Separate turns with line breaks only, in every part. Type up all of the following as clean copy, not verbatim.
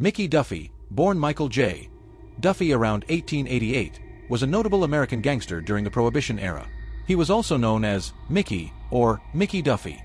Mickey Duffy, born Michael J. Duffy around 1888, was a notable American gangster during the Prohibition era. He was also known as Mickey or Mickey Duffy.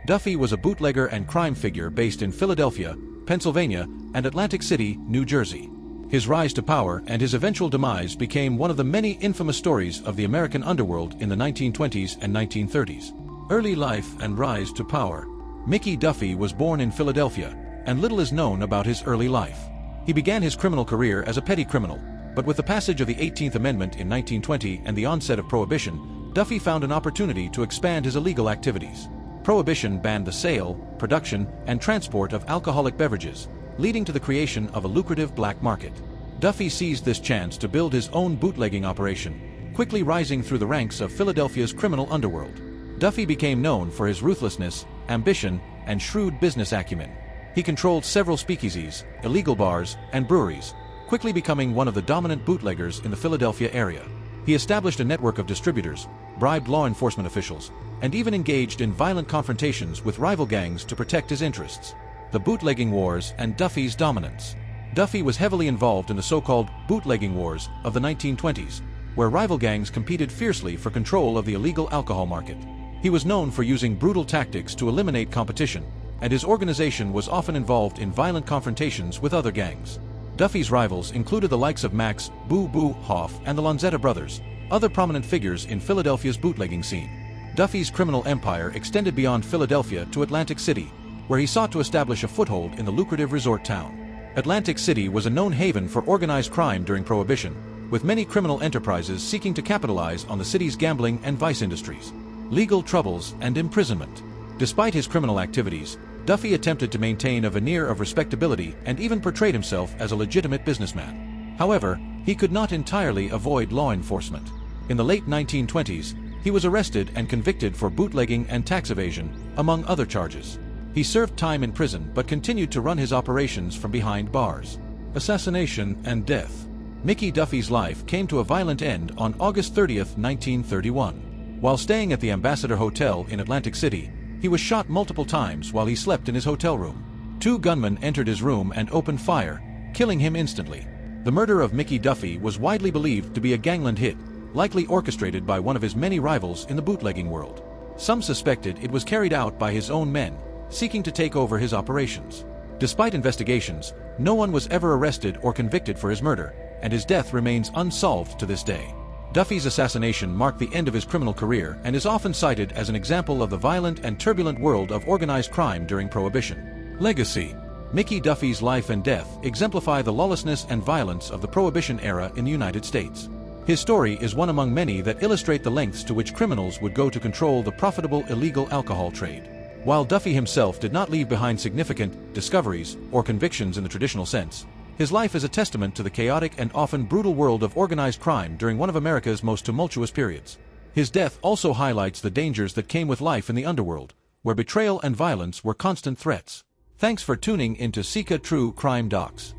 Duffy was a bootlegger and crime figure based in Philadelphia, Pennsylvania, and Atlantic City, New Jersey. His rise to power and his eventual demise became one of the many infamous stories of the American underworld in the 1920s and 1930s. Early life and rise to power. Mickey Duffy was born in Philadelphia, and little is known about his early life. He began his criminal career as a petty criminal, but with the passage of the 18th Amendment in 1920 and the onset of Prohibition, Duffy found an opportunity to expand his illegal activities. Prohibition banned the sale, production, and transport of alcoholic beverages, leading to the creation of a lucrative black market. Duffy seized this chance to build his own bootlegging operation, quickly rising through the ranks of Philadelphia's criminal underworld. Duffy became known for his ruthlessness, ambition, and shrewd business acumen. He controlled several speakeasies, illegal bars, and breweries, quickly becoming one of the dominant bootleggers in the Philadelphia area. He established a network of distributors, bribed law enforcement officials, and even engaged in violent confrontations with rival gangs to protect his interests. The bootlegging wars and Duffy's dominance. Duffy was heavily involved in the so-called bootlegging wars of the 1920s, where rival gangs competed fiercely for control of the illegal alcohol market. He was known for using brutal tactics to eliminate competition, and his organization was often involved in violent confrontations with other gangs. Duffy's rivals included the likes of Max "Boo Boo" Hoff and the Lanzetta brothers, other prominent figures in Philadelphia's bootlegging scene. Duffy's criminal empire extended beyond Philadelphia to Atlantic City, where he sought to establish a foothold in the lucrative resort town. Atlantic City was a known haven for organized crime during Prohibition, with many criminal enterprises seeking to capitalize on the city's gambling and vice industries. Legal troubles and imprisonment. Despite his criminal activities, Duffy attempted to maintain a veneer of respectability and even portrayed himself as a legitimate businessman. However, he could not entirely avoid law enforcement. In the late 1920s, he was arrested and convicted for bootlegging and tax evasion, among other charges. He served time in prison but continued to run his operations from behind bars. Assassination and death. Mickey Duffy's life came to a violent end on August 30, 1931. While staying at the Ambassador Hotel in Atlantic City, he was shot multiple times while he slept in his hotel room. Two gunmen entered his room and opened fire, killing him instantly. The murder of Mickey Duffy was widely believed to be a gangland hit, likely orchestrated by one of his many rivals in the bootlegging world. Some suspected it was carried out by his own men, seeking to take over his operations. Despite investigations, no one was ever arrested or convicted for his murder, and his death remains unsolved to this day. Duffy's assassination marked the end of his criminal career and is often cited as an example of the violent and turbulent world of organized crime during Prohibition. Legacy. Mickey Duffy's life and death exemplify the lawlessness and violence of the Prohibition era in the United States. His story is one among many that illustrate the lengths to which criminals would go to control the profitable illegal alcohol trade. While Duffy himself did not leave behind significant discoveries or convictions in the traditional sense, his life is a testament to the chaotic and often brutal world of organized crime during one of America's most tumultuous periods. His death also highlights the dangers that came with life in the underworld, where betrayal and violence were constant threats. Thanks for tuning into Sika True Crime Docs.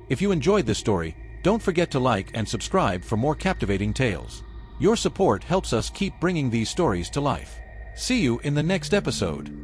If you enjoyed this story, don't forget to like and subscribe for more captivating tales. Your support helps us keep bringing these stories to life. See you in the next episode.